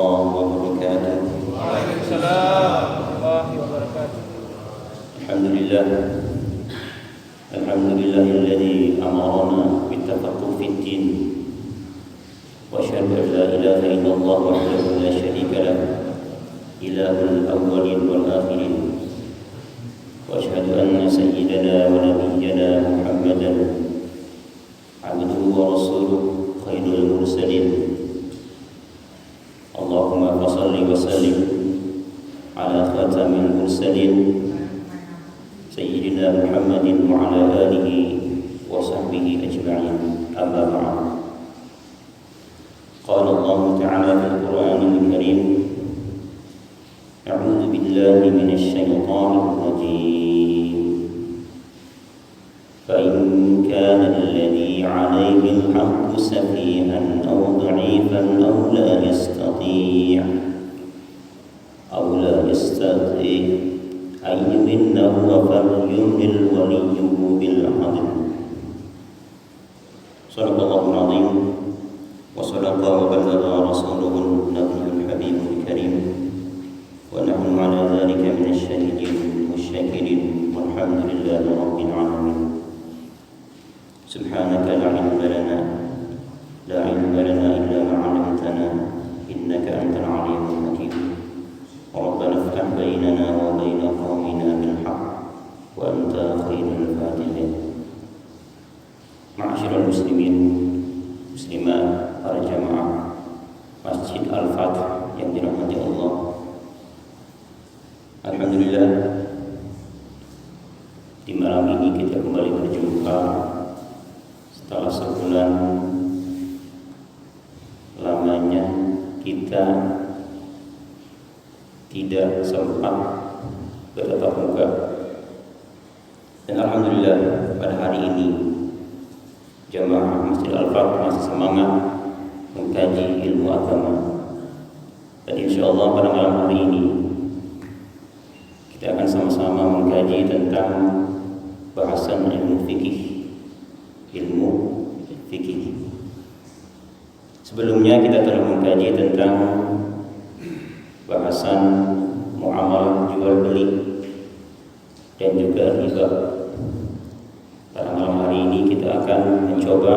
الله وبركاته. Waalaikumsalam warahmatullahi wabarakatuh. الحمد لله الذي أمرنا بالتفقه في الدين وأشهد أن لا إله إلا الله وحده لا شريك له إله الأولين والآخرين وأشهد أن سيدنا ونبينا محمدا عبده ورسوله خير المرسلين اللهم صل وسلم على خاتم المرسلين سيدنا محمد وعلى آله وصحبه أجمعين أما بعد قال الله تعالى في القرآن الكريم أعوذ بالله من الشيطان الرجيم فإن كان الذي عليه الحق سفيها أو ضعيفا أو لا يستطيع أن يمنه فليمن وليه بالعدل صدق الله العظيم وصدق وبلغ رسوله النبي الحبيب الكريم ونحن على ذلك من الشاهدين والشاكرين والحمد لله رب العالمين سبحانك لا علم لنا إلا ما علمتنا إنك أنت العليم الحكيم ربنا افتح بيننا وبين قومنا بالحق وأنت خير الفاتحين. Ma'asyiral muslimin muslimat, para jamaah Masjid Al-Fath yang dirahmati Allah. Alhamdulillah, di malam ini kita kembali berjumpa setelah sebulan lamanya kita tidak sempat bertatap muka, dan alhamdulillah pada hari ini jamaah Masjid Al-Fath masih semangat mengkaji ilmu agama, dan insyaallah pada malam hari ini kita akan sama-sama mengkaji tentang bahasan ilmu fikih. Sebelumnya kita telah mengkaji tentang bahasan muamalah jual beli dan juga riba. Pada malam hari ini kita akan mencoba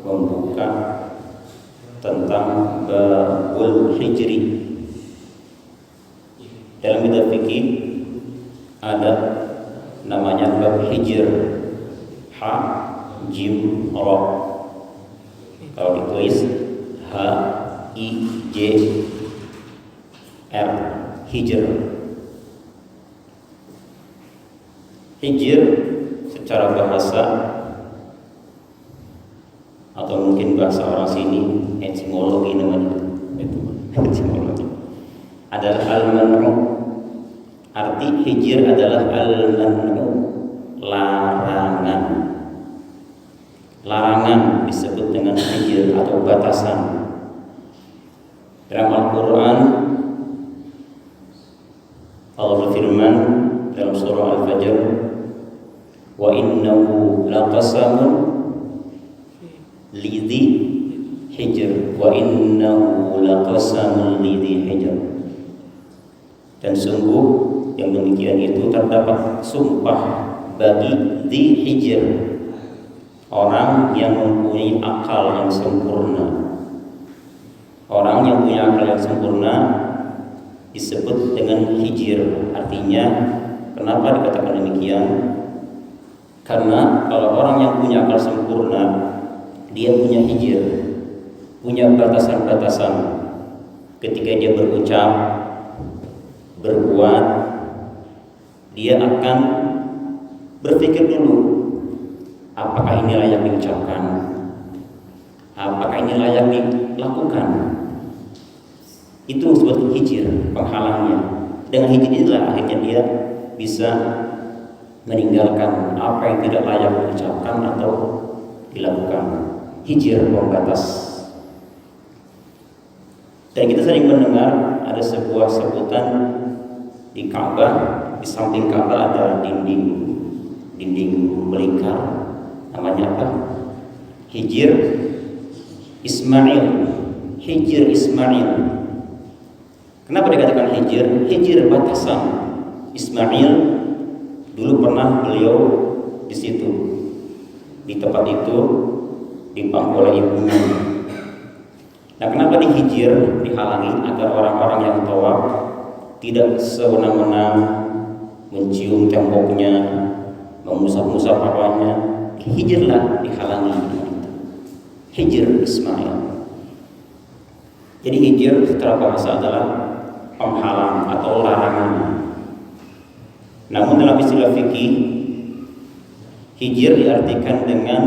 membuka tentang babul hijri. Dalam kitab fikih ada namanya bab hijr, ha jim ra. Kalau ditulis h i j r, hijr. Hijr secara bahasa atau mungkin bahasa orang sini etimologi namanya, etimologi adalah al-man'u. Arti hijr adalah al-man'u, larangan. Larangan disebut dengan hijr atau batasan. Dalam Al-Quran Allah berfirman dalam surah Al-Fajr, wa innahu laqasamun lidhi hijr, wa innahu laqasamun lidhi hijr. Dan sungguh yang demikian itu terdapat sumpah bagi dhi hijr, orang yang mempunyai akal yang sempurna. Orang yang punya akal yang sempurna disebut dengan hijr. Artinya, kenapa dikatakan demikian? Karena kalau orang yang punya akal sempurna, dia punya hijr, punya batasan-batasan. Ketika dia berucap, berbuat, dia akan berpikir dulu, apakah ini layak diucapkan, apakah ini layak dilakukan. Itu disebut hijr, penghalangnya. Dengan hijr itulah akhirnya dia bisa meninggalkan apa yang tidak layak diucapkan atau dilakukan. Hijr, pembatas. Dan kita sering mendengar ada sebuah sebutan di Ka'bah, di samping Ka'bah ada dinding melingkar, namanya apa? Hijr Ismail. Kenapa dikatakan hijir? Hijir batasan. Ismail dulu pernah beliau di situ, di tempat itu dipangku oleh ibunya. Nah, kenapa dihijir, dihalangi agar orang-orang yang tawaf tidak sewenang-wenang mencium temboknya, mengusap-usap bawahnya. Hijirlah, dihalangi. Hijir Ismail. Jadi hijir secara bahasa adalah penghalang atau larangan. Namun dalam istilah fikih, hijir diartikan dengan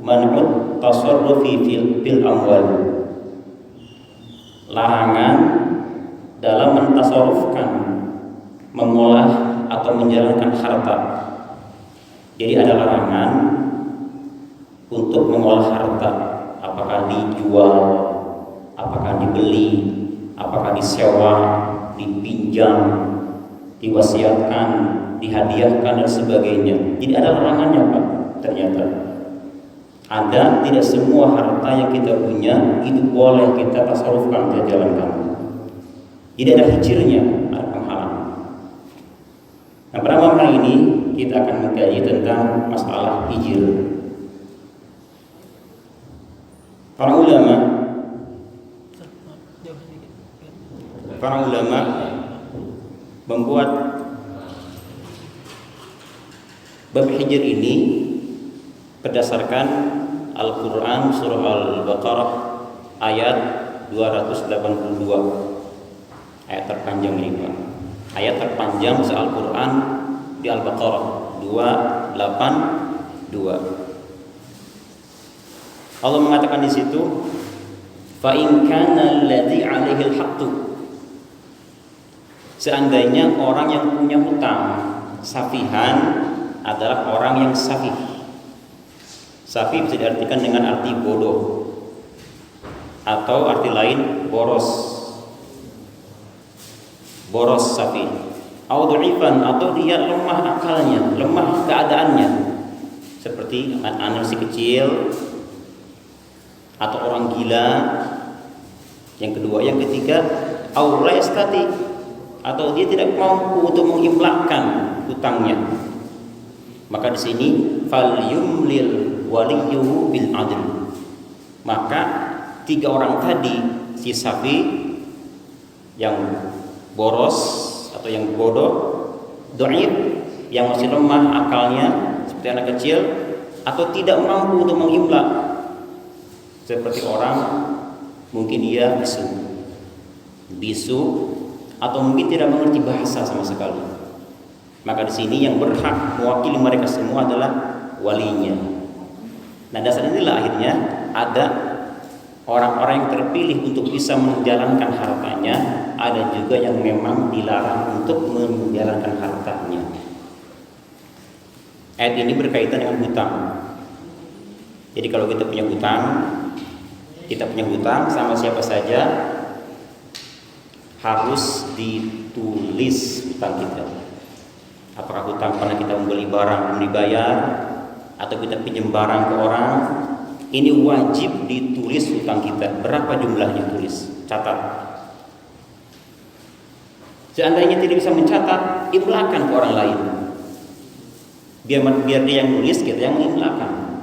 man'ut tasarrufi fil amwal, larangan dalam mentasarrufkan, mengolah atau menjalankan harta. Jadi ada larangan untuk mengolah harta, apakah dijual, apakah dibeli, apakah disewa, dipinjam, diwasiatkan, dihadiahkan dan sebagainya. Jadi ada larangannya, Pak. Ternyata ada, tidak semua harta yang kita punya itu boleh kita tasarrufkan, kita jalankan. Jadi ada hijirnya, ada penghalang. Nah, pada malam hari ini kita akan mengkaji tentang masalah hijir. Para ulama membuat bab hijir ini berdasarkan Al-Quran surah Al-Baqarah ayat 282, ayat terpanjang ini, Pak. Ayat terpanjang Al-Quran di Al-Baqarah 282. Allah mengatakan di situ, fa in kana alladhi 'alaihi al-haqqu, seandainya orang yang punya hutang, safihan adalah orang yang safih. Safih bisa diartikan dengan arti bodoh atau arti lain boros. Boros safih. Au du'ifan, atau dia lemah akalnya, lemah keadaannya. Seperti anak si kecil atau orang gila. Yang kedua, yang ketiga, au la yastati, atau dia tidak mampu untuk mengimlakkan hutangnya. Maka di sini fal yumlil waliyuhu bil adl. Maka tiga orang tadi, si safi, yang boros atau yang bodoh, dhaif, yang masih lemah akalnya seperti anak kecil, atau tidak mampu untuk mengimlak, seperti orang mungkin dia bisu atau mungkin tidak mengerti bahasa sama sekali. Maka di sini yang berhak mewakili mereka semua adalah walinya. Nah, dasar inilah akhirnya ada orang-orang yang terpilih untuk bisa menjalankan hartanya, ada juga yang memang dilarang untuk menjalankan hartanya. Ayat ini berkaitan dengan hutang. Jadi kalau kita punya hutang sama siapa saja, harus ditulis hutang kita. Apakah hutang karena kita membeli barang belum dibayar, atau kita pinjam barang ke orang, ini wajib ditulis hutang kita. Berapa jumlahnya, tulis, catat. Seandainya tidak bisa mencatat, imlakan ke orang lain. Biar dia yang nulis, kita yang imlakan.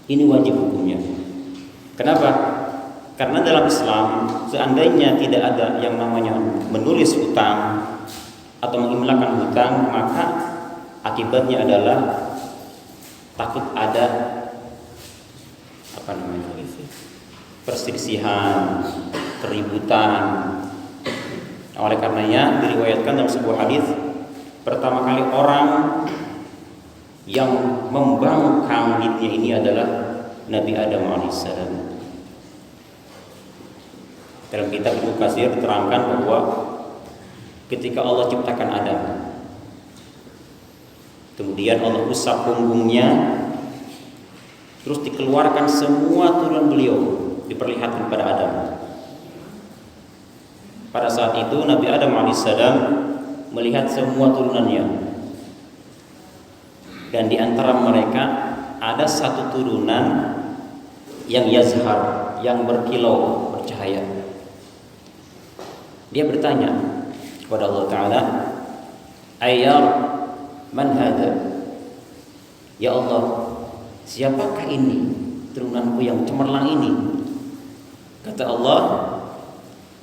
Ini wajib hukumnya. Kenapa? Karena dalam Islam, seandainya tidak ada yang namanya menulis hutang atau mengimlakan hutang, maka akibatnya adalah takut ada perselisihan, keributan. Oleh karenanya diriwayatkan dalam sebuah hadis, pertama kali orang yang membangkang dunia ini adalah Nabi Adam alaihissalam. Dalam kitab Ibnu Katsir diterangkan bahwa ketika Allah ciptakan Adam, kemudian Allah usap punggungnya, terus dikeluarkan semua turunan beliau, diperlihatkan pada Adam. Pada saat itu Nabi Adam alaihissalam melihat semua turunannya, dan di antara mereka ada satu turunan yang yazhar, yang berkilau, bercahaya. Dia bertanya kepada Allah Ta'ala, Ayyar man hadha? Ya Allah, siapakah ini turunanku yang cemerlang ini? Kata Allah,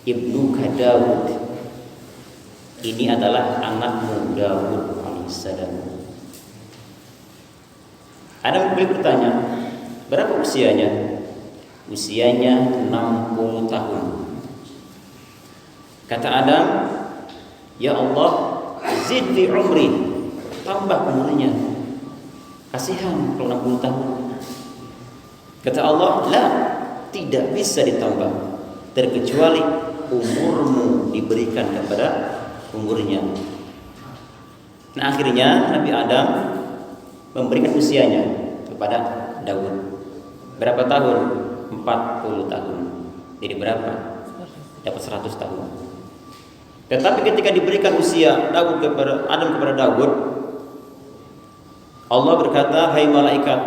Ibnuka Daud. Ini adalah anakmu Daud alaihissalam. Adam kembali bertanya, berapa usianya? Usianya 60 tahun. Kata Adam, ya Allah, zid fi umri, tambah umurnya. Kasihan kalau 60 tahun. Kata Allah, la, tidak bisa ditambah, terkecuali umurmu diberikan kepada umurnya. Nah, akhirnya Nabi Adam memberikan usianya kepada Daud. Berapa tahun? 40 tahun. Jadi berapa? Dapat 100 tahun. Tetapi ketika diberikan usia Daud kepada Adam kepada Daud, Allah berkata, hai malaikat,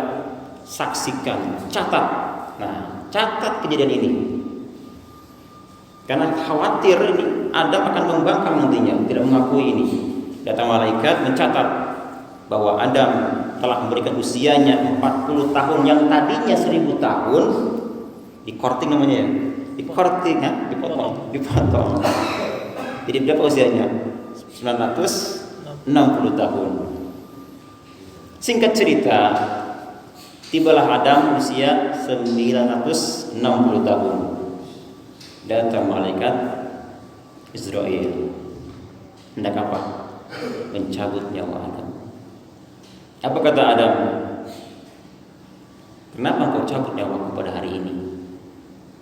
saksikan, catat. Nah, catat kejadian ini. Karena khawatir ini Adam akan membangkang nantinya, tidak mengakui ini. Datang malaikat mencatat bahwa Adam telah memberikan usianya 40 tahun yang tadinya 1000 tahun. Dikorting namanya ya. Dikorting ya, dipotong. Jadi berapa usianya? 960 tahun. Singkat cerita, tibalah Adam usia 960 tahun. Datang malaikat Israel. Hendak apa? Mencabut nyawa Adam. Apa kata Adam? Kenapa engkau cabut nyawaku pada hari ini?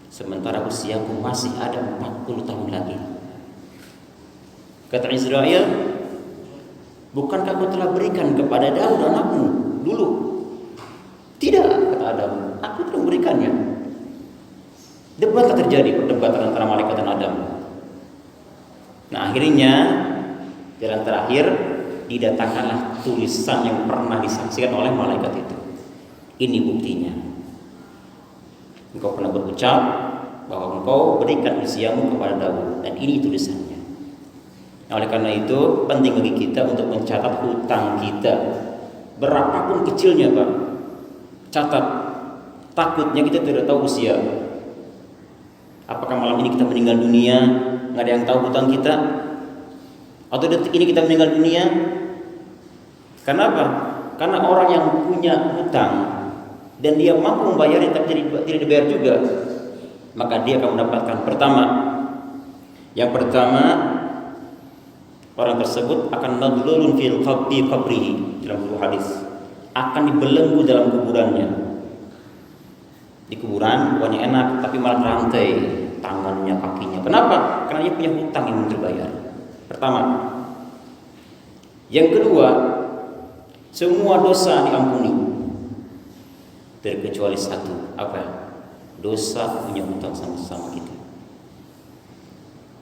Sementara usiaku masih ada 40 tahun lagi. Kata Israel, bukankah kau telah berikan kepada Daud anakmu dulu? Tidak, kata Adam, aku telah memberikannya. Debat terjadi, perdebatan antara malaikat dan Adam. Nah, akhirnya jalan terakhir, didatangkanlah tulisan yang pernah disaksikan oleh malaikat itu. Ini buktinya. Engkau pernah berucap bahwa engkau berikan usiamu kepada Daud, dan ini tulisannya. Nah, oleh karena itu penting bagi kita untuk mencatat hutang kita, berapapun kecilnya, Pak. Catat. Takutnya kita tidak tahu usia. Apakah malam ini kita meninggal dunia, nggak ada yang tahu hutang kita? Atau detik ini kita meninggal dunia? Kenapa? Karena orang yang punya hutang dan dia mampu membayarnya tapi tidak dibayar juga, maka dia akan mendapatkan yang pertama orang tersebut akan nadlulun fil qabrihi, dalam sebuah hadis, akan dibelenggu dalam kuburannya. Di kuburan bukannya enak, tapi malah rantai tangannya, kakinya. Kenapa? Karena dia punya hutang yang belum terbayar. Pertama. Yang kedua, semua dosa diampuni terkecuali satu. Apa? Dosa punya hutang sama-sama kita.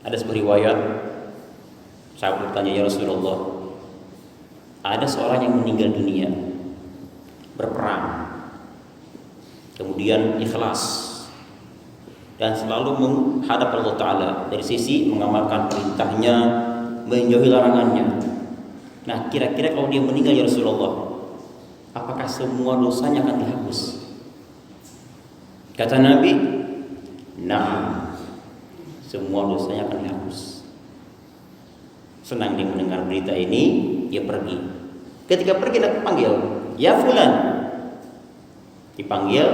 Ada sebuah riwayat, sahabat bertanya, ya Rasulullah, ada seorang yang meninggal dunia berperang, kemudian ikhlas dan selalu menghadap Allah Ta'ala dari sisi mengamalkan perintahnya, menjauhi larangannya. Nah, kira-kira kalau dia meninggal ya Rasulullah, apakah semua dosanya akan dihapus? Kata Nabi, nah, semua dosanya akan dihapus. Senang dia mendengar berita ini, dia pergi. Ketika pergi, dia panggil, ya fulan. Dipanggil,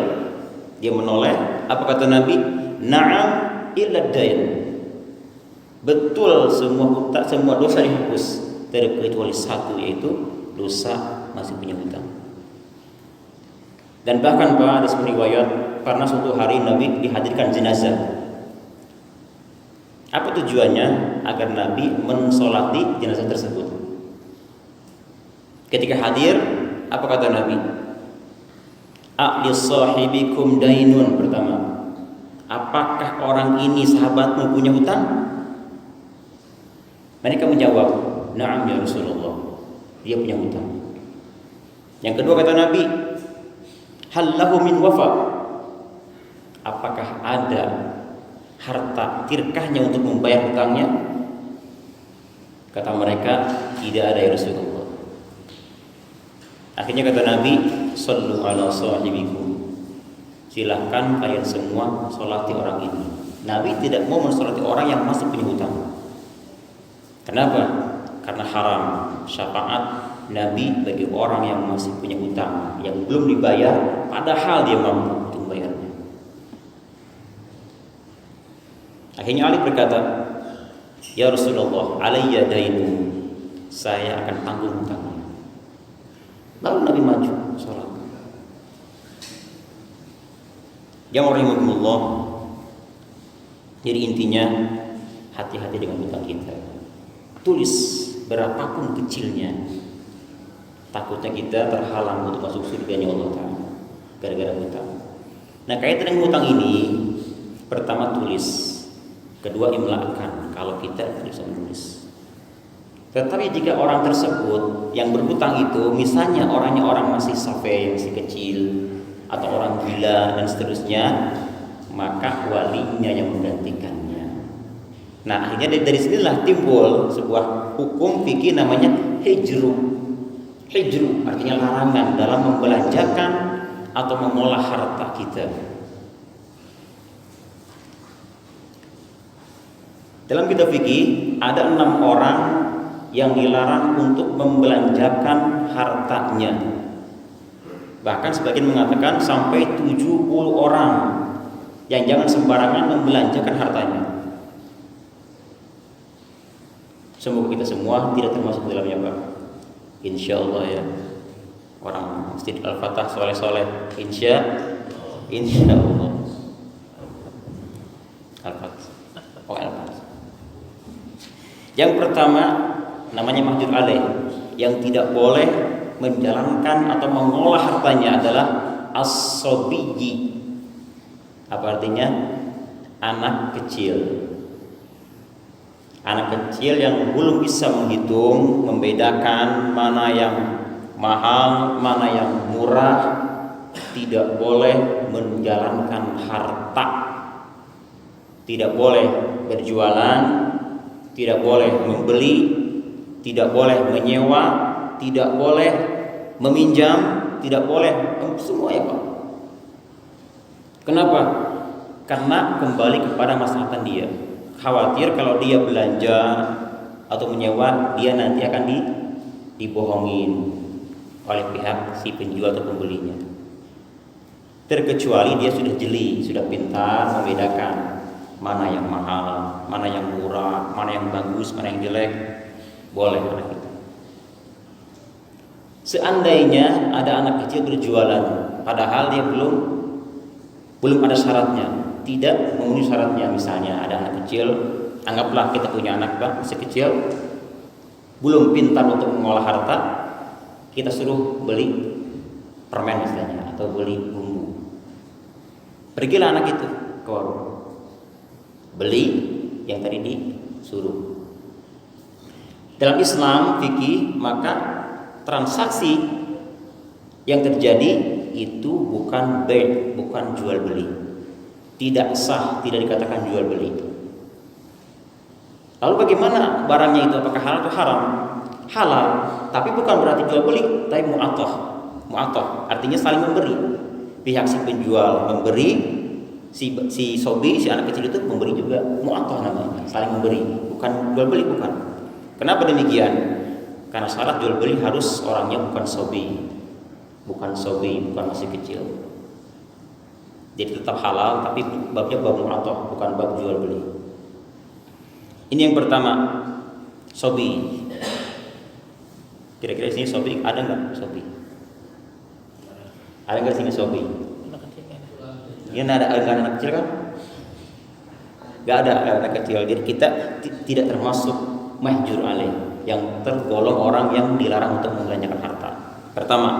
dia menoleh. Apa kata Nabi? Na'am illa dain. Betul, semua dosa dihapus, terkecuali satu, yaitu dosa masih punya hutang. Dan bahkan Pak, ada sebuah riwayat, karena suatu hari Nabi dihadirkan jenazah. Apa tujuannya? Agar Nabi mensolati jenazah tersebut. Ketika hadir, apa kata Nabi? A'lis sahibikum dainun. Pertama, apakah orang ini sahabatmu punya hutang? Mereka menjawab, na'am ya Rasulullah, dia punya hutang. Yang kedua kata Nabi, hal lahu min wafa, apakah ada harta tirkahnya untuk membayar hutangnya? Kata mereka, tidak ada ya Rasulullah. Akhirnya kata Nabi, sallu ala sahibikum, silahkan kalian semua salati orang ini. Nabi tidak mau mensolati orang yang masih punya hutang. Kenapa? Karena haram syafaat Nabi bagi orang yang masih punya hutang, yang belum dibayar padahal dia mampu untuk membayarnya. Akhirnya Ali berkata, ya Rasulullah, alayya dainu, saya akan tanggung hutangnya. Lalu Nabi maju sholat. Yang rahimahumullah, jadi intinya hati-hati dengan hutang kita. Tulis berapapun kecilnya, takutnya kita terhalang untuk masuk surganya Allah Ta'ala gara-gara hutang. Nah, kaitan dengan hutang ini, pertama tulis, kedua imla'kan kalau kita tidak bisa menulis. Tetapi jika orang tersebut yang berhutang itu misalnya orangnya orang masih safe, masih kecil, atau orang gila dan seterusnya, maka walinya yang menggantikannya. Nah, akhirnya dari sinilah timbul sebuah hukum fikih namanya hijru. Hijru artinya larangan dalam membelanjakan atau mengolah harta kita. Dalam kitab fikih ada 6 orang yang dilarang untuk membelanjakan hartanya. Bahkan sebagian mengatakan sampai 70 orang yang jangan sembarangan membelanjakan hartanya. Semoga kita semua tidak termasuk dalamnya, Pak. Insya Allah ya. Orang Masjid Al-Fatah soleh-soleh, insya Allah. Al-Fatah. Oh, Al-Fatah. Yang pertama namanya mahjur alaih, yang tidak boleh menjalankan atau mengolah hartanya adalah as-sobiyyi. Apa artinya? Anak kecil. Anak kecil yang belum bisa menghitung, membedakan mana yang mahal, mana yang murah, tidak boleh menjalankan harta, tidak boleh berjualan, tidak boleh membeli, tidak boleh menyewa, tidak boleh meminjam, tidak boleh semua ya Pak. Kenapa? Karena kembali kepada maslahatan dia. Khawatir kalau dia belanja atau menyewa, dia nanti akan dibohongin oleh pihak si penjual atau pembelinya. Terkecuali dia sudah jeli, sudah pintar membedakan mana yang mahal, mana yang murah, mana yang bagus, mana yang jelek, boleh anak itu. Seandainya ada anak kecil berjualan, padahal dia belum ada syaratnya, tidak memenuhi syaratnya. Misalnya ada anak kecil, anggaplah kita punya anak masih kecil, belum pintar untuk mengolah harta, kita suruh beli permen misalnya atau beli bumbu. Pergilah anak itu ke warung, beli yang tadi disuruh. Dalam Islam fikih, maka transaksi yang terjadi itu bukan bay', bukan jual beli. Tidak sah, tidak dikatakan jual beli. Lalu bagaimana barangnya itu? Apakah halal atau haram? Halal, tapi bukan berarti jual beli, tapi mu'atoh. Mu'atoh artinya saling memberi. Pihak si penjual memberi, si sobi, si anak kecil itu memberi juga. Mu'atoh namanya, saling memberi, bukan jual beli, bukan. Kenapa demikian? Karena syarat jual beli harus orangnya bukan sobi, bukan masih kecil. Jadi tetap halal, tapi babnya bab mu'atoh, bukan bab jual beli. Ini yang pertama, sobi. Kira-kira sini sobi ada nggak sobi? Ada nggak sini sobi? Ini ada anak kecil kan? Nggak ada anak kecil. Jadi kita tidak termasuk mahjur alaih, yang tergolong orang yang dilarang untuk membelanjakan harta. Pertama.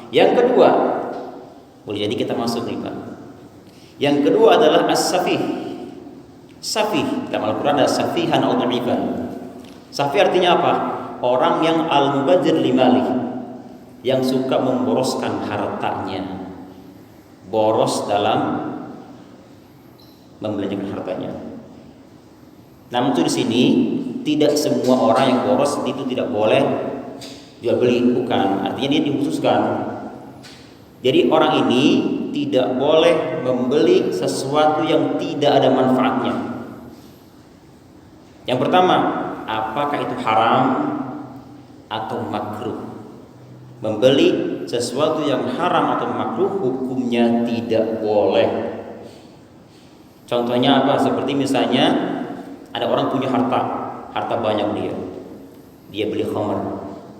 Yang kedua, boleh jadi kita masuk nih Pak. Yang kedua adalah as-safih. Safih, dalam Al-Quran ada safihan atau dha'ifan. Safih artinya apa? Orang yang al-mubadzir limalih, yang suka memboroskan hartanya, boros dalam membelanjakan hartanya. Namun itu di sini tidak semua orang yang boros itu tidak boleh jual beli, bukan. Artinya dia dikhususkan. Jadi orang ini tidak boleh membeli sesuatu yang tidak ada manfaatnya. Yang pertama, apakah itu haram atau makruh? Membeli sesuatu yang haram atau makruh hukumnya tidak boleh. Contohnya apa? Seperti misalnya ada orang punya harta banyak dia beli khamr,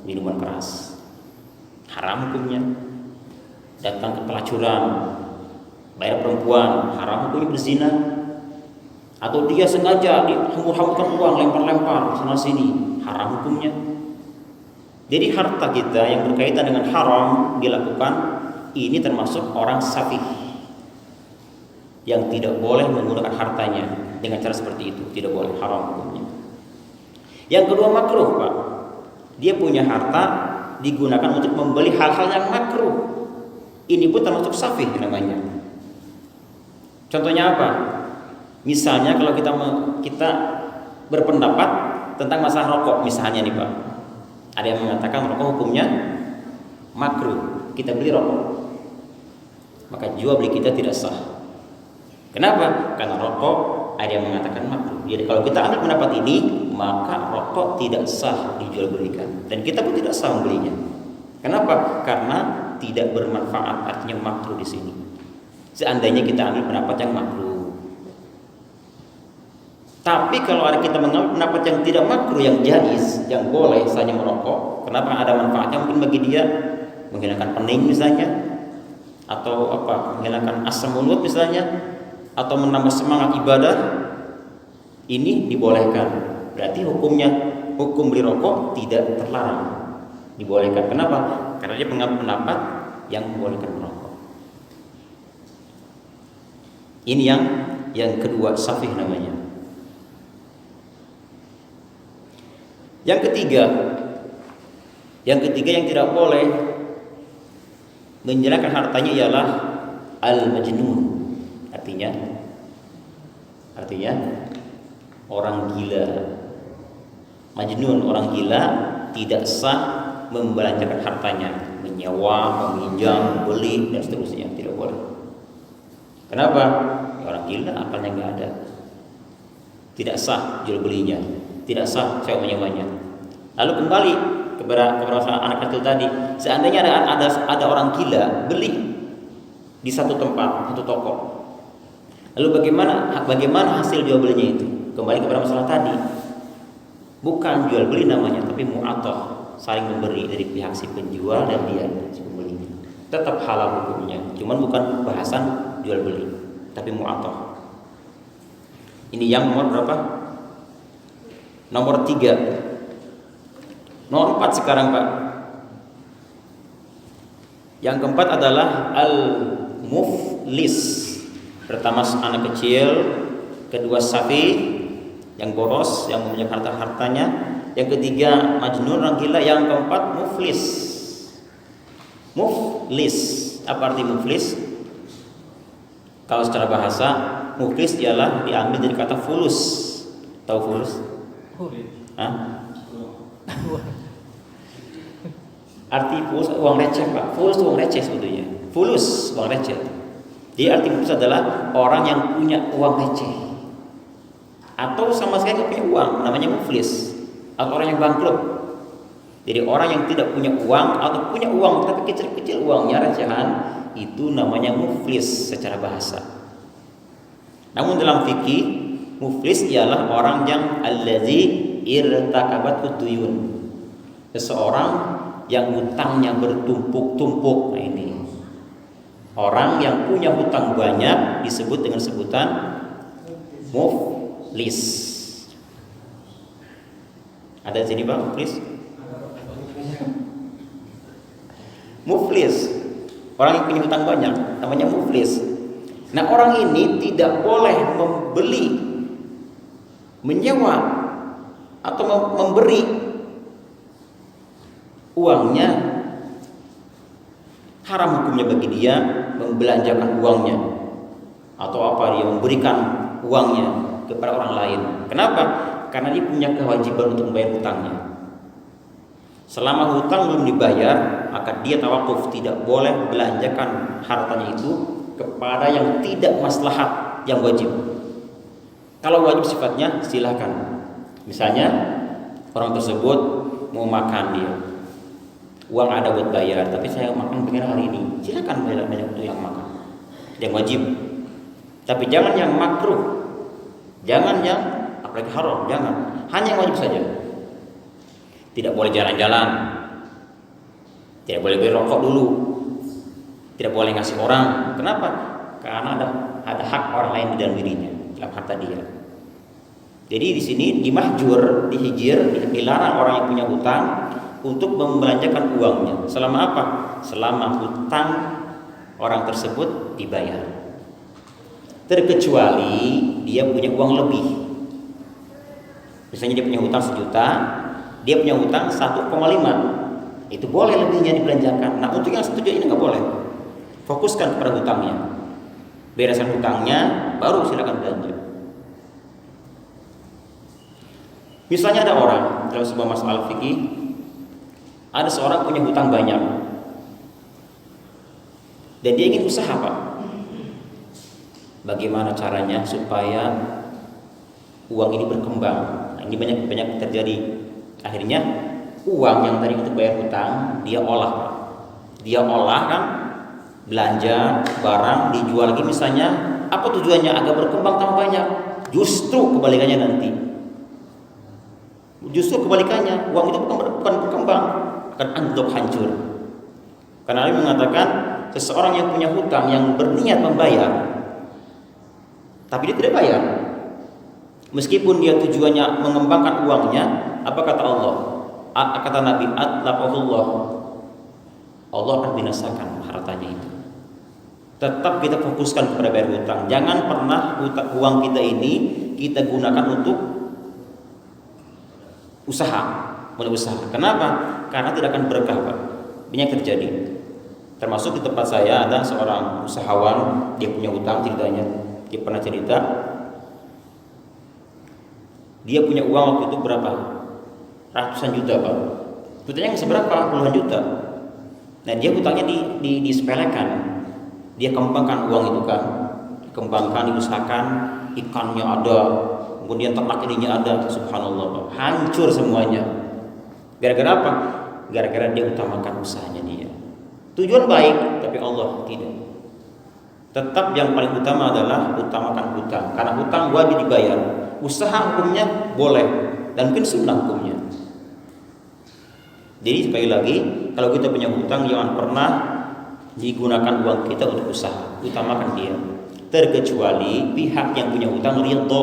minuman keras, haram hukumnya. Datang ke pelacuran, bayar perempuan, haram hukumnya berzina. Atau dia sengaja dihambur-hamburkan uang, lempar-lempar sana sini, haram hukumnya. Jadi harta kita yang berkaitan dengan haram dilakukan, ini termasuk orang safih yang tidak boleh menggunakan hartanya dengan cara seperti itu, tidak boleh, haram hukumnya. Yang kedua makruh, Pak. Dia punya harta digunakan untuk membeli hal-hal yang makruh. Ini pun termasuk safih namanya. Contohnya apa? Misalnya kalau kita berpendapat tentang masalah rokok misalnya nih Pak. Ada yang mengatakan rokok hukumnya makruh. Kita beli rokok, maka jual beli kita tidak sah. Kenapa? Karena rokok ada yang mengatakan makruh. Jadi kalau kita ambil pendapat ini, maka rokok tidak sah dijual belikan dan kita pun tidak sah membelinya. Kenapa? Karena tidak bermanfaat, artinya makruh di sini. Seandainya kita ambil pendapat yang makruh. Tapi kalau ada kita mengambil pendapat yang tidak makruh, yang jaiz, yang boleh saja merokok, kenapa ada manfaatnya mungkin bagi dia, menghilangkan pening misalnya, atau menghilangkan asam mulut misalnya, atau menambah semangat ibadah, ini dibolehkan. Berarti hukum beli rokok tidak terlarang, dibolehkan. Kenapa? Karena dia mengambil pendapat yang membolehkan merokok. Ini yang kedua, safih namanya. Yang ketiga yang tidak boleh menjalankan hartanya ialah al-majnun. Artinya orang gila. Majnun, orang gila, tidak sah membelanjakan hartanya, menyewa, meminjam, beli dan seterusnya, tidak boleh. Kenapa? Orang gila akalnya nggak ada, tidak sah jual belinya, tidak sah sewa menyewanya. Lalu kembali kepada masalah anak kecil tadi, seandainya ada orang gila beli di satu tempat, satu toko, lalu bagaimana hasil jual belinya itu? Kembali kepada masalah tadi, bukan jual beli namanya, tapi mu'atoh, saling memberi dari pihak si penjual dan dia si pembelinya. Tetap halal hukumnya, cuman bukan bahasan jual beli, tapi mu'atoh. Ini yang nomor berapa? Nomor 3. Nomor 4 sekarang Pak. Yang keempat adalah al-muflis. Pertama anak kecil, kedua safi yang boros, yang mempunyai hartanya, yang ketiga majnun, orang gila, yang keempat muflis. Muflis, apa arti muflis? Kalau secara bahasa, muflis ialah diambil dari kata fulus. Tahu fulus? Hah? Arti fulus uang receh Pak. Fulus uang receh sebetulnya. Fulus uang receh. Jadi arti fulus adalah orang yang punya uang receh atau sama sekali nggak punya uang, namanya muflis. Atau orang yang bangkrut. Jadi orang yang tidak punya uang atau punya uang tapi kecil-kecil uangnya, recehan, itu namanya muflis secara bahasa. Namun dalam fikih, muflis ialah orang yang allazi irtakabat uduyun, seseorang yang hutangnya bertumpuk-tumpuk. Nah ini orang yang punya hutang banyak disebut dengan sebutan muflis. Ada di sini Pak muflis? Muflis, orang yang punya hutang banyak, namanya muflis. Nah orang ini tidak boleh membeli, menyewa atau memberi uangnya. Haram hukumnya bagi dia membelanjakan uangnya, atau dia memberikan uangnya kepada orang lain. Kenapa? Karena dia punya kewajiban untuk membayar hutangnya. Selama hutang belum dibayar, maka dia tawakuf, tidak boleh belanjakan hartanya itu kepada yang tidak maslahat yang wajib. Kalau wajib sifatnya silakan. Misalnya orang tersebut mau makan, dia uang ada buat bayar, tapi saya makan pengen hari ini, silakan bayar banyak untuk yang makan, yang wajib. Tapi jangan yang makruh, jangan yang apalagi haram, jangan. Hanya yang wajib saja. Tidak boleh jalan-jalan, tidak boleh beli rokok dulu, tidak boleh ngasih orang. Kenapa? Karena ada hak orang lain di dalam dirinya, dalam harta dia. Jadi di sini dimahjur, dihijir, dilarang orang yang punya hutang untuk membelanjakan uangnya. Selama apa? Selama hutang orang tersebut dibayar. Terkecuali dia punya uang lebih. Misalnya dia punya hutang 1 juta, dia punya hutang 1,5. Itu boleh lebihnya dibelanjakan. Nah, untuk yang 1 juta ini nggak boleh. Fokuskan kepada hutangnya. Bereskan hutangnya, baru silakan belanja. Misalnya ada orang dalam sebuah masalah fikih, ada seorang punya hutang banyak dan dia ingin usaha, Pak. Bagaimana caranya supaya uang ini berkembang? Nah, ini banyak terjadi. Akhirnya uang yang tadi untuk bayar hutang dia olah, Pak. Dia olah kan, belanja barang dijual lagi misalnya. Apa tujuannya? Agar berkembang tambah banyak. Justru kebalikannya nanti. Justru kebalikannya, uang itu bukan berkembang, akan anjlok, hancur. Karena Ali mengatakan seseorang yang punya hutang yang berniat membayar, tapi dia tidak bayar, meskipun dia tujuannya mengembangkan uangnya, apa kata Allah? Kata Nabi, atlaqahullah, Allah akan binasakan hartanya itu. Tetap kita fokuskan kepada bayar hutang. Jangan pernah uang kita ini kita gunakan untuk usaha, mulai usaha. Kenapa? Karena tidak akan berkah, Pak. Banyak terjadi. Termasuk di tempat saya ada seorang usahawan, dia punya hutang, ceritanya dia pernah cerita. Dia punya uang waktu itu berapa? Ratusan juta, Pak. Hutangnya nggak seberapa, puluhan juta. Nah, dia hutangnya disepelekan. Dia kembangkan uang itu kan, dikembangkan, diusahakan, ikannya ada, kemudian ternak ininya ada, subhanallah, Pak. Hancur semuanya. Gara-gara apa? Gara-gara dia utamakan usahanya dia. Tujuan baik, tapi Allah tidak. Tetap yang paling utama adalah utamakan hutang, karena hutang wajib dibayar. Usaha hukumnya boleh dan mungkin sunnah hukumnya. Jadi sekali lagi, kalau kita punya hutang jangan pernah digunakan uang kita untuk usaha, utamakan dia. Terkecuali pihak yang punya hutang ridho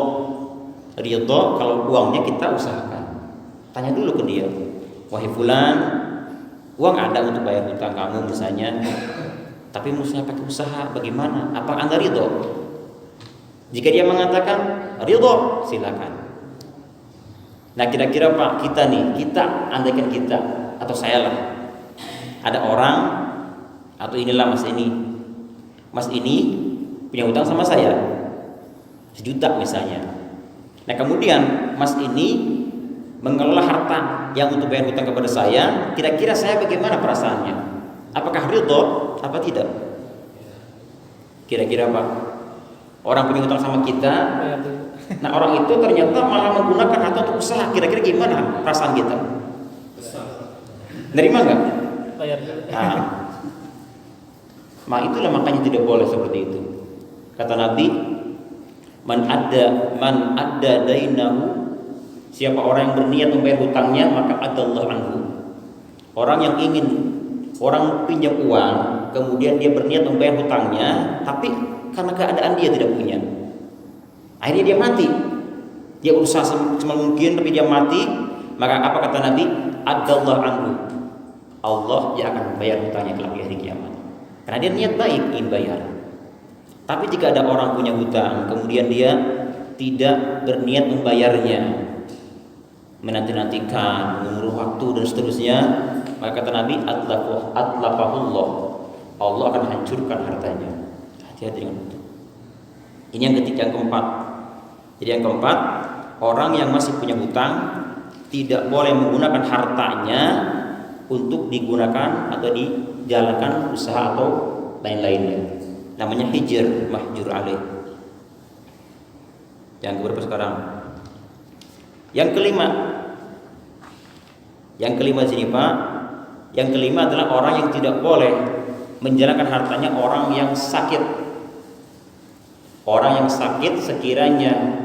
kalau uangnya kita usahakan. Tanya dulu ke dia, wahai fulan, uang ada untuk bayar hutang kamu misalnya, tapi saya pakai usaha, bagaimana? Apa Anda ridho? Jika dia mengatakan ridho, silakan. Nah, kira-kira Pak, andaikan kita atau saya lah, ada orang atau inilah Mas ini punya hutang sama saya 1 juta misalnya. Nah, kemudian Mas ini mengelola harta yang untuk bayar hutang kepada saya, kira-kira saya bagaimana perasaannya? Apakah ridho apa tidak? Kira-kira Pak, orang punya hutang sama kita, nah orang itu ternyata malah menggunakan harta untuk usaha, kira-kira gimana perasaan kita? Nerima nggak? Nah, itulah makanya tidak boleh seperti itu. Kata Nabi, man adda dainahu, siapa orang yang berniat membayar hutangnya, maka adallahu anhu. Orang pinjam uang, kemudian dia berniat membayar hutangnya, tapi karena keadaan dia tidak punya, akhirnya dia mati. Dia berusaha semaksimal mungkin, tapi dia mati. Maka apa kata Nabi? Adallahu anhu, Allah yang akan membayar hutangnya kelak di hari kiamat. Karena dia niat baik ingin bayar. Tapi jika ada orang punya hutang, kemudian dia tidak berniat membayarnya, menanti-nantikan, mengurus waktu dan seterusnya, maka kata Nabi, atlaqahullah, Allah akan hancurkan hartanya. Hati-hati dengan itu. Ini yang ketiga. Yang keempat, Jadi yang keempat, orang yang masih punya hutang tidak boleh menggunakan hartanya untuk digunakan atau dijalankan usaha atau lain-lainnya. Namanya hijr mahjur alaih. Yang keberapa sekarang? Yang kelima sini Pak. Yang kelima adalah orang yang tidak boleh menjalankan hartanya orang yang sakit. Orang yang sakit sekiranya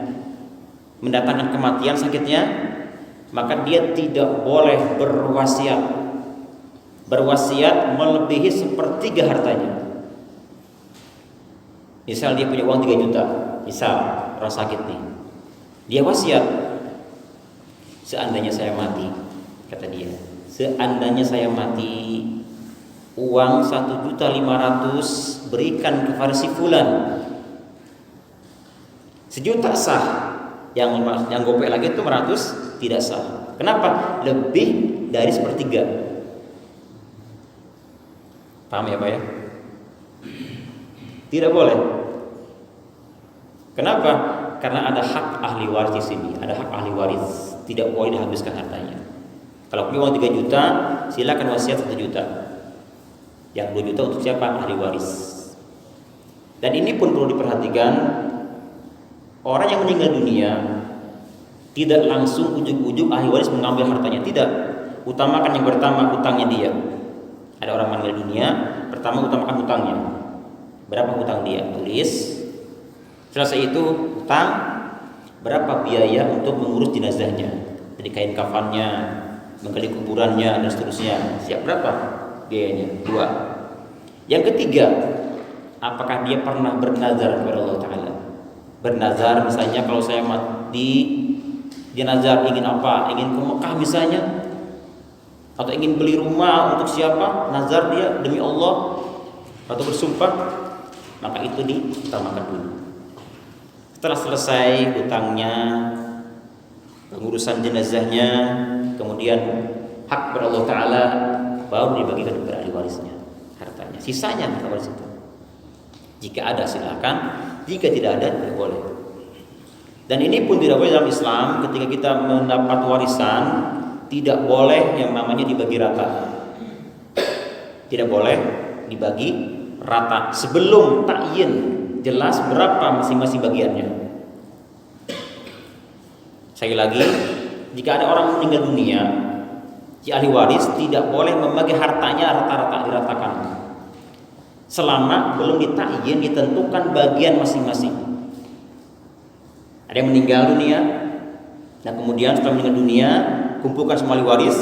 mendatangkan kematian sakitnya, maka dia tidak boleh berwasiat melebihi sepertiga hartanya. Misal dia punya uang 3 juta, misal orang sakit nih, dia wasiat, seandainya saya mati, kata dia, seandainya saya mati, uang 1.500.000 berikan kepada si fulan, 1 juta sah, yang gopek lagi itu 100 tidak sah. Kenapa? Lebih dari sepertiga. Paham ya Pak ya? Tidak boleh. Kenapa? Karena ada hak ahli waris di sini, ada hak ahli waris, tidak boleh dihabiskan hartanya. Kalau punya uang 3 juta, silakan wasiat 1 juta. Yang 2 juta untuk siapa? Ahli waris. Dan ini pun perlu diperhatikan, orang yang meninggal dunia tidak langsung ujuk-ujuk ahli waris mengambil hartanya, tidak. Utamakan yang pertama hutangnya dia. Ada orang meninggal dunia, pertama utamakan hutangnya. Berapa hutang dia? Tulis. Selesai itu hutang, berapa biaya untuk mengurus jenazahnya, jadi kain kafannya, menggali kuburannya dan seterusnya. Siap berapa biayanya? 2. Yang ketiga, apakah dia pernah bernazar kepada Allah Ta'ala? Bernazar misalnya, kalau saya mati, dia nazar ingin apa? Ingin ke Mekah misalnya, atau ingin beli rumah untuk siapa? Nazar dia demi Allah atau bersumpah, maka itu diutamakan dulu. Setelah selesai hutangnya, pengurusan jenazahnya, kemudian hak kepada Allah Ta'ala, baru dibagikan kepada ahli warisnya hartanya. Sisanya harta waris itu, jika ada silakan, jika tidak ada tidak boleh. Dan ini pun tidak boleh dalam Islam. Ketika kita mendapat warisan, tidak boleh yang namanya dibagi rata. Tidak boleh dibagi rata sebelum takyin jelas berapa masing-masing bagiannya. Sekali lagi, jika ada orang meninggal dunia, si ahli waris tidak boleh membagi hartanya rata-rata, diratakan selama belum ditakyin, ditentukan bagian masing-masing. Ada yang meninggal dunia, nah kemudian setelah meninggal dunia, kumpulkan semua ahli waris,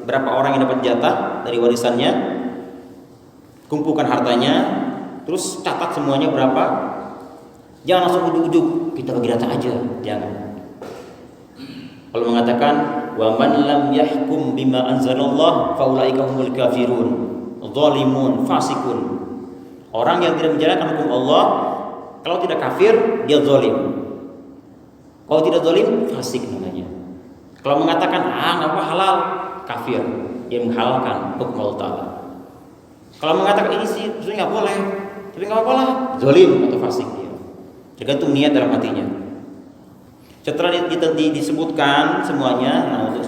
berapa orang yang dapat jatah dari warisannya, kumpulkan hartanya, terus catat semuanya berapa. Jangan langsung ujuk-ujuk kita bagi rata aja, jangan. Kalau mengatakan wa man lam yahkum bima anzalallah faulaika humul kafirun zalimun fasikun. Orang yang tidak menjalankan hukum Allah, kalau tidak kafir dia zalim. Kalau tidak zalim fasik namanya. Kalau mengatakan enggak apa halal, kafir, dia menghalalkan hukum Allah Ta'ala. Kalau mengatakan ini sih sebenarnya enggak boleh, tapi enggak apa-apa lah, zalim atau fasik dia. Tergantung niat dalam hatinya. Setelah disebutkan semuanya, nah untuk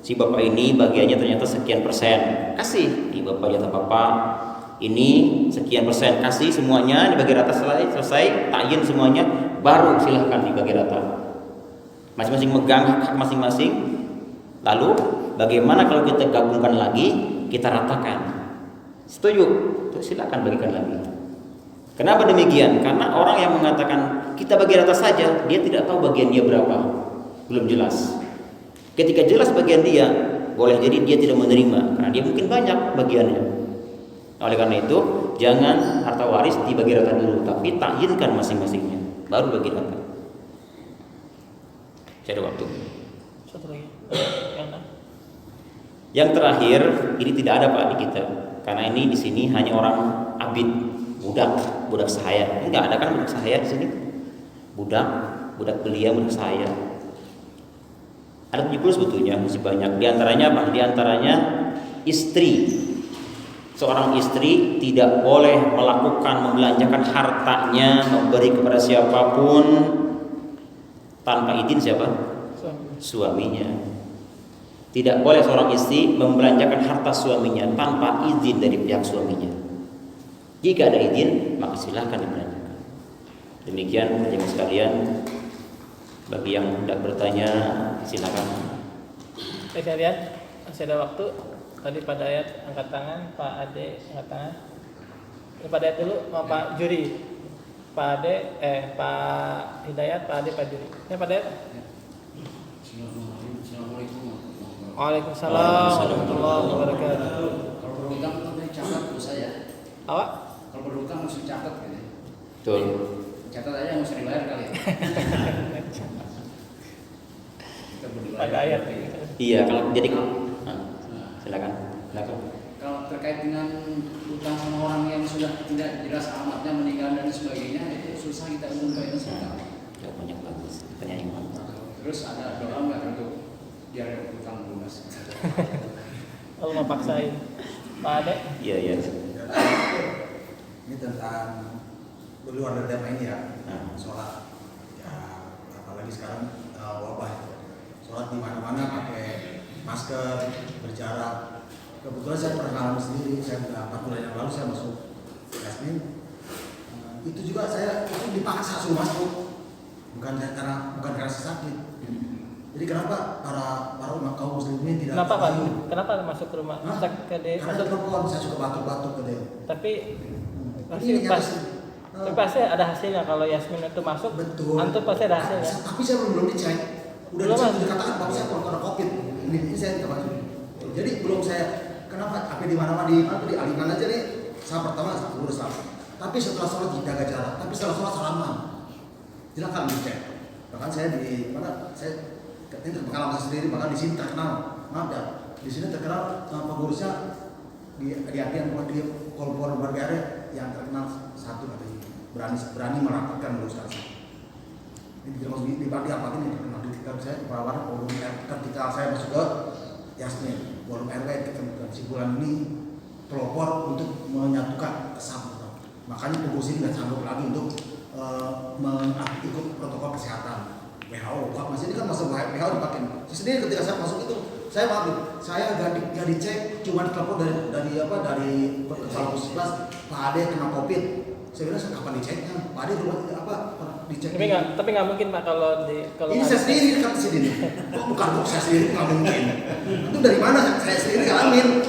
si bapak ini bagiannya ternyata sekian persen, kasih di bapak jatah bapak ini sekian persen, kasih semuanya dibagi rata. Selesai takyin semuanya, baru silahkan dibagi rata. Masing-masing megang hak masing-masing. Lalu bagaimana kalau kita gabungkan lagi, kita ratakan? Setuju? Terus silakan bagikan lagi. Kenapa demikian? Karena orang yang mengatakan kita bagi rata saja, dia tidak tahu bagian dia berapa, belum jelas. Ketika jelas bagian dia, boleh jadi dia tidak menerima karena dia mungkin banyak bagiannya. Oleh karena itu, jangan harta waris dibagi rata dulu, tapi takyinkan masing-masingnya, baru bagi rata. Saya ada waktu. Satu lagi. Yang terakhir, ini tidak ada Pak di kita, karena ini di sini hanya orang abid, budak sahaya. Enggak ada kan budak sahaya di sini? Budak belia, budak sahaya. Ada 70 sebetulnya, masih banyak. Di antaranya apa? Di antaranya istri. Seorang istri tidak boleh membelanjakan hartanya, memberi kepada siapapun tanpa izin siapa? Suami. Suaminya. Tidak boleh seorang istri membelanjakan harta suaminya tanpa izin dari pihak suaminya. Jika ada izin, maka silakan dibelanjakan. Demikian teman-teman sekalian. Bagi yang tidak bertanya, silakan. Saya lihat masih ada waktu. Tadi Pak Dayat angkat tangan, Pak Ade angkat tangan. Pak Dayat dulu, sama Pak Juri. Pak Ade, Pak Hidayat, Pak Ade, Pak Juri. Ya Pak Dayat. Waalaikumsalam warahmatullahi wabarakatuh. Kalau berhutang kan catat dosa ya. Awak? Kalau berhutang mesti catat gitu. Betul. Catat aja nggak usah dibayar kali ya. Kita berdua. Pak Dayat. Iya, kalau jadi silakan. Kalau terkait dengan hutang sama orang yang sudah tidak jelas alamatnya, meninggal dan sebagainya, itu susah kita umumkan sekarang. Jawabannya bagus. Pertanyaan yang bagus. Terus ada doa nggak untuk biar hutang lunas? Allah mau paksain. Pak Ade. Iya. Ini tentang luar dari tema ini ya, sholat. Ya, apalagi sekarang wabah. Sholat di mana-mana pakai masker, berjarak. Kebetulan saya pernah ngalamin sendiri. Saya sudah 4 bulan yang lalu saya masuk Yasmin. Itu juga saya itu dipaksa suruh masuk, bukan karena saya sakit. Jadi kenapa para umat kaum muslimin tidak? Kenapa Pak? Kenapa masuk ke rumah? Karena telepon, saya suka batuk-batuk ke dia. Tapi Ini pasti ada hasilnya kalau Yasmin itu masuk. Betul. Antum pasti ada hasilnya. Tapi saya belum dicek. Udah Belum, dicek, Mas. dikatakan bahwa saya kalau COVID. Ini saya tidak masuk. Jadi belum saya. Kenapa? Tapi di mana-mana dialihkan aja nih. Saya pertama urus salat. Tapi setelah sholat dijaga jarak. Tapi setelah sholat salaman. Silakan dicek. Bahkan saya di mana saya ini pengalaman saya sendiri. Bahkan di sini terkenal. Maaf ya. Di sini terkenal pengurusnya di hatian di Kolpor Bergare yang terkenal satu katanya berani merapikan urusan saya. Ini di apa ini terkenal di kitab saya di bawah forum ketika saya masuk ke Yasmin forum RW kesimpulan ini pelopor untuk menyatukan kesatuan. Makanya pengurus ini nggak sanggup lagi untuk ikut protokol kesehatan WHO. Masih ini kan masuk WHO dipakai. Saya sendiri ketika saya masuk itu saya nggak dicek, cuma telepon dari kepala puskesmas, Pak Ade kena COVID. Saya bilang kapan diceknya? Pak Ade dicek? Tapi nggak mungkin Pak kalau ini saya sendiri kan sini nih. Bukan saya sendiri nggak mungkin. Itu dari mana? Saya sendiri ngalamin.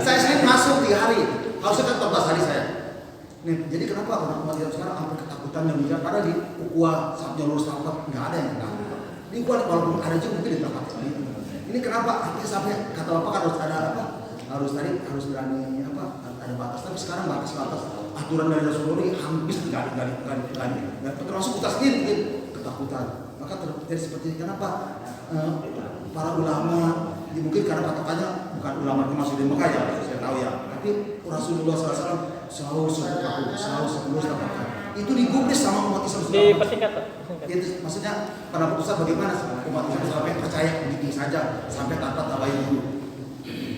Saya sendiri masuk 3 hari. Harusnya kan 14 hari saya. Nih, jadi kenapa orang Islam sekarang hampir ketakutan dan bicara karena di UKUA saat lulus rapat nggak ada yang kena. Di UKUA walaupun ada juga mungkin di tempat ini. Ini kenapa? Sampai kata bapak harus ada apa? Harus berani apa? Ada batas. Tapi sekarang batas aturan dari Rasulullah ini hampir nggak termasuk kita sendiri ketakutan. Maka terjadi seperti ini. Kenapa? Para ulama mungkin karena patokannya bukan ulama termasuk di Mekah ya, saya tahu ya. Tapi Rasulullah SAW selalu itu digubris sama umat Islam. dipersingkat Pak. Itu maksudnya pada putusan bagaimana umat Islam sampai percaya begitu saja sampai tanpa tabayun dulu.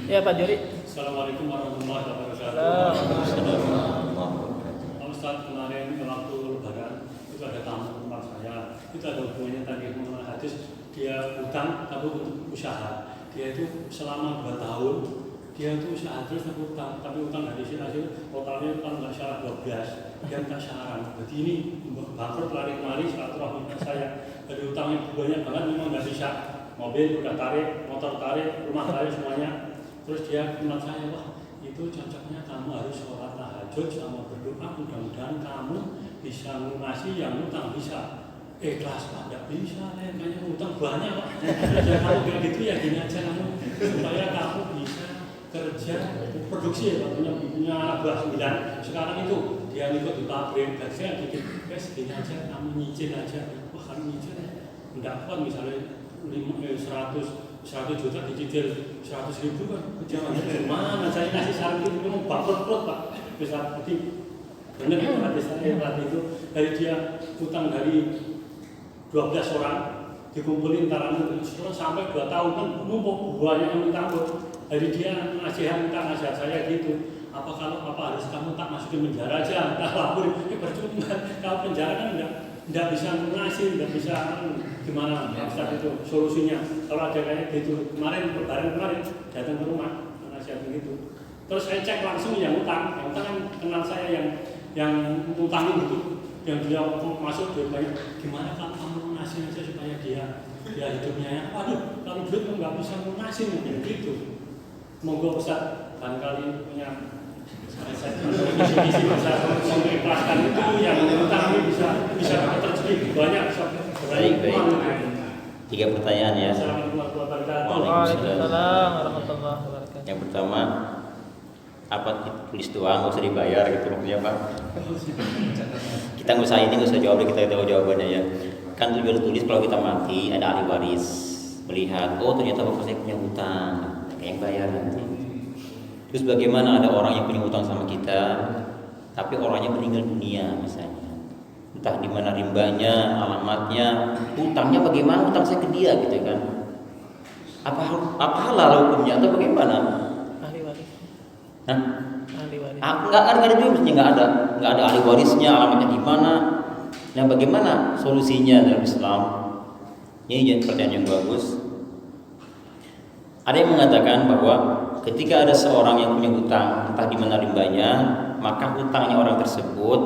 Ya Pak Juri. Assalamualaikum warahmatullahi wabarakatuh. Pak Ustadz, kemarin waktu Lebaran itu ada tamu tempat saya. Itu ada hubungannya tadi mengenai hadis dia utang tapi untuk usaha. Dia itu selama 2 tahun dia itu usaha terus utang, tapi utang dari hasil totalnya kan nggak salah 12. Dia nggak saran. Berarti ini bangkrut lari kemari silaturahmi saya. Dari utangnya banyak banget memang nggak bisa. Mobil udah tarik, motor tarik, rumah tarik semuanya. Terus dia bilang saya, wah itu cocoknya kamu harus sholat tahajud sama berdoa, mudah-mudahan kamu bisa ngasih yang utang bisa. Ikhlas Pak, nggak bisa, kayaknya utang banyak Pak. Ya kalau kayak gitu ya gini aja kamu, supaya kamu bisa kerja produksi ya Pak, punya anak buah 9. Sekarang itu dia ikut di pabrik, dan saya bikin, guys gini aja, kamu nyicil aja. Wah kamu nyicil, enggak kuat misalnya 100 juta dicicil 100.000 kan, jangan mana saya ngasih saran itu memang bangkrut Pak. Bisa seperti benar itu hadis saya itu dari dia utang dari 12 orang dikumpulin tarangan sampai 2 tahun kan numpuk banyak yang minta ampun. Dari dia nasihat saya gitu. Apa harus kamu tak masukin penjara aja, tak lapor, percuma. Kalau penjara kan tidak bisa ngasih, tidak bisa gimana Ustaz itu solusinya. Kalau ada kayak gitu kemarin datang ke rumah nasihat begitu. Terus saya cek langsung yang utang kan kenal saya yang utangin gitu, yang dia masuk duit banyak. Gimana kalau kamu ngasih aja supaya dia hidupnya ya? Waduh, kalau duit nggak bisa ngasih mungkin gitu. Monggo Ustaz barangkali punya visi bisa mengikhlaskan itu yang utang ini bisa terjadi banyak. Baik. 3 pertanyaan ya. Assalamualaikum warahmatullahi wabarakatuh. Waalaikumsalam warahmatullahi wabarakatuh. Yang pertama, apa tulis doang nggak usah dibayar gitu maksudnya Pak? Kita nggak usah jawab, kita tahu jawabannya ya. Kan tulis kalau kita mati ada ahli waris melihat, oh ternyata bapak saya punya hutang, kayak yang bayar nanti. Terus bagaimana ada orang yang punya hutang sama kita, tapi orangnya meninggal dunia misalnya, entah di mana rimbanya, alamatnya, hutangnya bagaimana, hutang saya ke dia gitu kan? Apa halal hukumnya atau bagaimana? Ahli waris. Hah? Ahli waris. Nggak ada juga, mestinya nggak ada ahli warisnya, alamatnya di mana. Nah, bagaimana solusinya dalam Islam? Ini jadi pertanyaan yang bagus. Ada yang mengatakan bahwa ketika ada seorang yang punya hutang, entah di mana rimbanya, maka hutangnya orang tersebut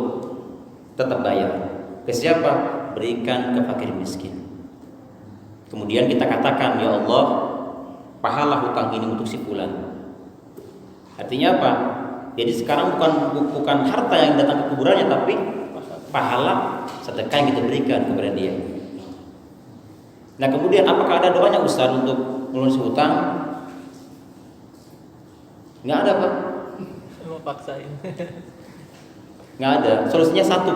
tetap bayar. Ke siapa? Berikan ke fakir miskin. Kemudian kita katakan, ya Allah, pahala hutang ini untuk si fulan. Artinya apa? Jadi sekarang bukan harta yang datang ke kuburannya, tapi pahala sedekah yang kita berikan kepada dia. Nah kemudian apakah ada doanya Ustaz untuk melunasi hutang? Nggak ada Pak. Mau paksain. Nggak ada. Solusinya satu.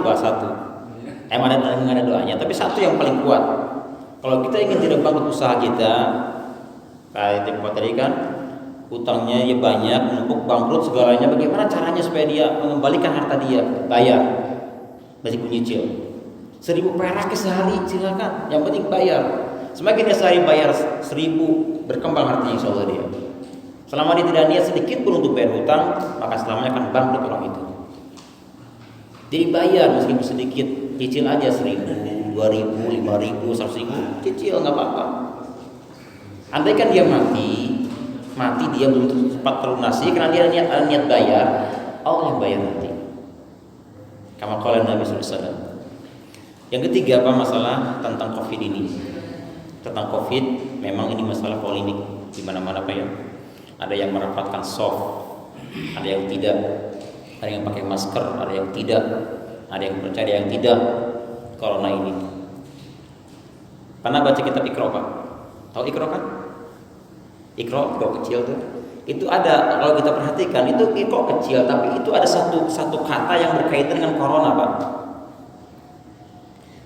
Emang ada doanya, tapi satu yang paling kuat. Kalau kita ingin tidak bangkrut usaha kita, kayak tadi kan, hutangnya ya banyak, menumpuk, bangkrut segalanya. Bagaimana caranya supaya dia mengembalikan harta dia, bayar, masih nyicil. 1.000 perak sehari silakan, yang penting bayar. Semakin dia sehari bayar 1.000, berkembang hartanya insya Allah dia. Selama dia tidak niat sedikit pun untuk bayar hutang, maka selamanya akan bangkrut orang itu. Jadi bayar meskipun sedikit, cicil aja 1.000, 2.000, 5.000, 100.000, cicil nggak apa-apa. Andaikan dia mati dia belum sempat terlunasi karena dia niat bayar, Allah yang bayar nanti. Kama qala Nabi sallallahu alaihi wasallam. Yang ketiga apa masalah tentang Covid ini? Tentang Covid, memang ini masalah polemik di mana-mana Pak ya. Ada yang merapatkan soft, ada yang tidak, ada yang pakai masker, ada yang tidak, ada yang percaya, ada yang tidak. Corona ini. Pernah baca kitab Iqra Pak? Tahu Iqra kan? Iqra kecil tuh. Itu ada, kalau kita perhatikan itu Iqra kecil, tapi itu ada satu kata yang berkaitan dengan corona Pak.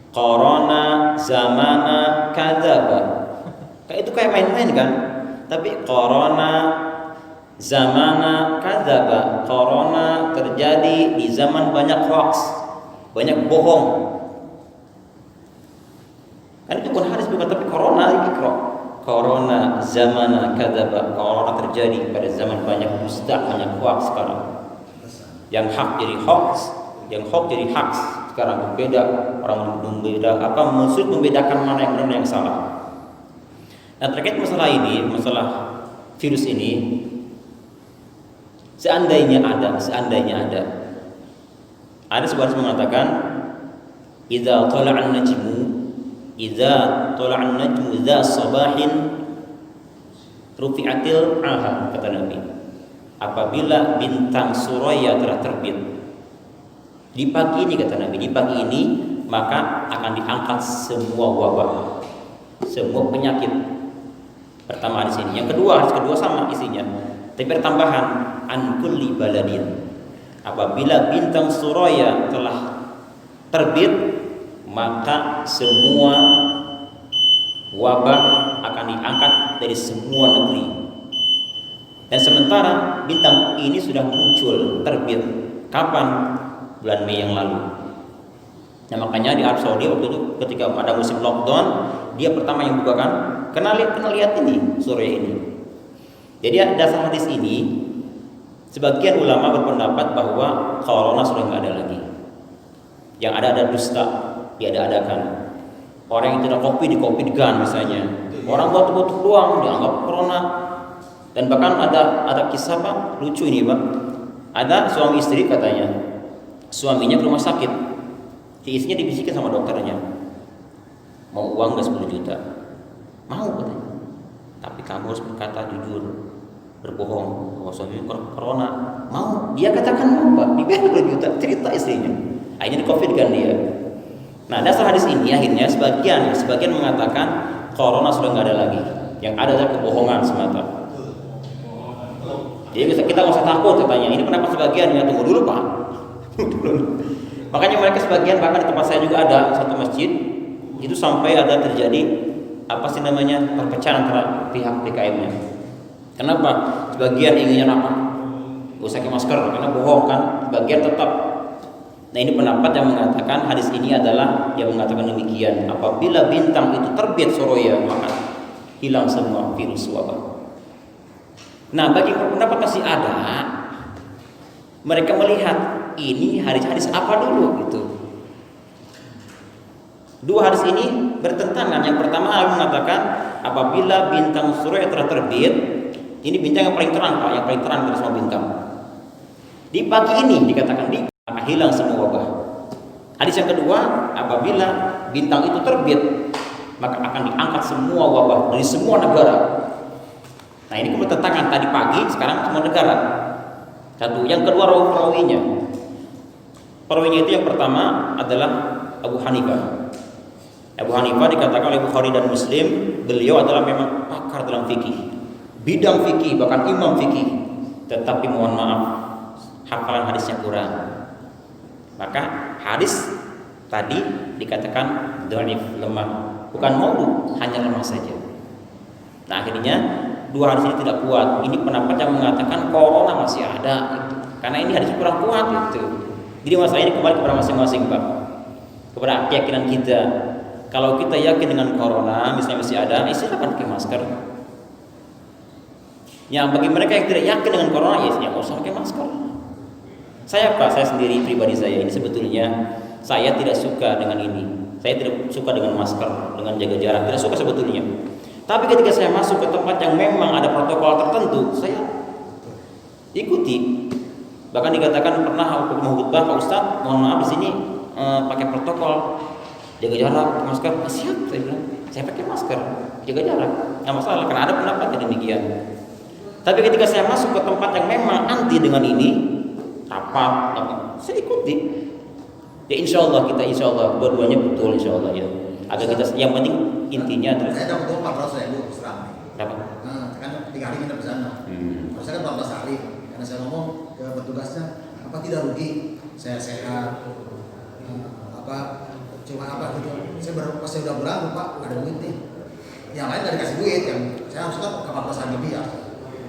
Corona zamana kadzaba. Kayak itu kayak main-main kan? Tapi corona zamana kadzaba. Corona terjadi di zaman banyak hoax, banyak bohong. Kan itu bukan hadis bukan, tapi corona Iqra. Corona zamana kadzaba. Corona terjadi pada zaman banyak dusta, banyak hoax sekarang. Yang hak jadi hoax, yang hoax jadi hak. Sekarang berbeda, orang membedakan mana yang benar dan yang salah. Nah terkait masalah ini, masalah virus ini, seandainya ada sebuah hadis mengatakan, idza tala'an najmu idza sabahin rufi'atil aha, kata Nabi. Apabila bintang Suraya telah terbit di pagi ini, kata Nabi, di pagi ini maka akan diangkat semua wabah, semua penyakit. Pertama hadis ini. Yang kedua, hadis kedua sama isinya, tapi ada tambahan, an kulli baladin. Apabila bintang Suraya telah terbit, maka semua wabah akan diangkat dari semua negeri. Dan sementara bintang ini sudah muncul, terbit kapan? Bulan Mei yang lalu. Nah makanya di Arab Saudi waktu itu ketika pada musim lockdown, dia pertama yang buka kan, kena lihat ini Suraya ini. Jadi dasar hadis ini, sebagian ulama berpendapat bahwa corona sudah nggak ada lagi. Yang ada dusta. diada-adakan. Orang yang tidak kopi di covid-gan misalnya. Orang batuk-batuk doang dianggap corona. Dan bahkan ada kisah Pak, lucu ini Pak. Ada suami istri katanya, suaminya ke rumah sakit, si istrinya dibisikin sama dokternya, mau uang gak 10 juta? Mau katanya. Tapi kamu harus berkata jujur, berbohong bahwa suami corona. Mau, dia katakan mau Pak, dibayar 10 juta, cerita istrinya. Akhirnya di covid kan dia. Nah dasar hadis ini akhirnya sebagian mengatakan corona sudah nggak ada lagi, yang ada adalah kebohongan semata. Jadi kita nggak usah takut katanya. Ini pendapat sebagian, ya tunggu dulu Pak. Makanya mereka sebagian, bahkan di tempat saya juga ada satu masjid itu sampai ada terjadi perpecahan antara pihak PKM-nya. Kenapa? Sebagian inginnya apa? Gak usah pakai masker karena bohong kan. Sebagian tetap. Nah ini pendapat yang mengatakan hadis ini adalah yang mengatakan demikian. Apabila bintang itu terbit Soroya, maka hilang semua virus wabah. Nah bagi pendapat masih ada, mereka melihat ini hadis-hadis apa dulu gitu. Dua hadis ini bertentangan. Yang pertama Allah mengatakan apabila bintang Surya telah terbit, ini bintang yang paling terang Pak, yang paling terang dari semua bintang. Di pagi ini dikatakan maka hilang semua wabah. Hadis yang kedua, apabila bintang itu terbit, maka akan diangkat semua wabah dari semua negara. Nah ini bertentangan tadi pagi, sekarang semua negara. Satu. Yang kedua perawinya. Perawinya itu yang pertama adalah Abu Hanifah. Abu Hanifah dikatakan oleh Bukhari dan Muslim, beliau adalah memang pakar dalam fikih, bidang fikih, bahkan imam fikih. Tetapi mohon maaf, hafalan hadisnya kurang. Maka hadis tadi dikatakan dhaif, lemah, bukan maudhu, hanya lemah saja. Nah akhirnya dua hadis ini tidak kuat. Ini pendapat yang mengatakan corona masih ada, karena ini hadis kurang kuat itu. Jadi masalah ini kembali kepada masing-masing Pak, kepada keyakinan kita. Kalau kita yakin dengan corona, misalnya masih ada, silakan pakai masker. Yang bagi mereka yang tidak yakin dengan corona, ya nggak usah pakai masker. Saya sendiri pribadi saya ini sebetulnya saya tidak suka dengan ini. Saya tidak suka dengan masker, dengan jaga jarak, tidak suka sebetulnya. Tapi ketika saya masuk ke tempat yang memang ada protokol tertentu, saya ikuti. Bahkan dikatakan pernah aku mau khutbah, Pak Ustadz, mohon maaf di sini pakai protokol, jaga jarak, masker. Siap, saya bilang, saya pakai masker, jaga jarak, nggak masalah, karena ada pendapat yang demikian. Tapi ketika saya masuk ke tempat yang memang anti dengan ini, apa, saya ikuti. Ya insya Allah dua-duanya betul insya Allah ya. Agar kita yang penting intinya adalah. Saya dapat uang 400.000 serang. Berapa? Nah, kan 3 hari kita di sana. Harusnya kan 14 hari. Karena saya ngomong ke petugasnya, apa tidak rugi? Saya sehat. Cuma gitu. Saya pas saya udah berangkat Pak, ada duit nih. Yang lain nggak dikasih duit, yang saya harusnya ke 14 hari lebih ya.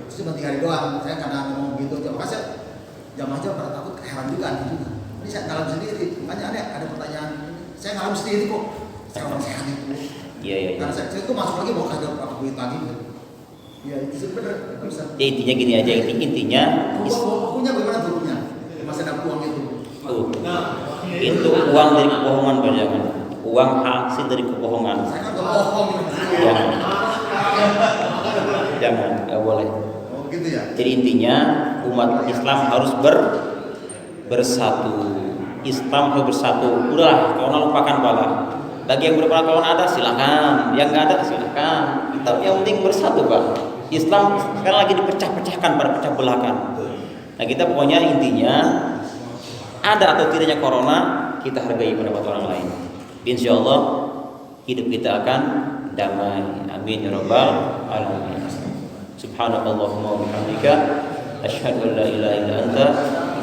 Cuma 3 hari doang. Saya karena ngomong gitu, terima kasih. Jamaah aja pada takut, heran juga gitu. Ini saya ngalamin sendiri. Makanya ada pertanyaan. Saya ngalamin sendiri kok. Saya orang sehat itu. Iya. Karena saya itu masuk lagi mau kasih berapa duit lagi. Iya itu sebenarnya bisa. Ya intinya gini aja, intinya. Bukunya bagaimana bukunya? Masih ada uang itu. Itu uang dari kebohongan banyak. Uang hasil dari kebohongan. Saya kan bohong. Jangan, nggak boleh. Oh gitu ya. Jadi intinya umat Islam harus bersatu. Islam harus bersatu. Udahlah, corona lupakan bala. Bagi yang berperang corona ada silakan, yang nggak ada silakan. Tapi yang penting bersatu Pak. Islam sekarang lagi dipecah-pecahkan, pada pecah belahkan. Nah kita pokoknya intinya ada atau tidaknya corona kita hargai pendapat orang lain. Insya Allah hidup kita akan damai. Amin ya rabbal alamin. Subhanallahumma wa bihamdika asyhadu an la ilaha illa anta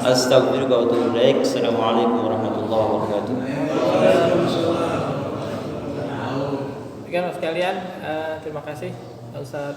astaghfiruka wa atubu ilaik. Assalamualaikum warahmatullahi wabarakatuh. Oke Mas sekalian, terima kasih Ustaz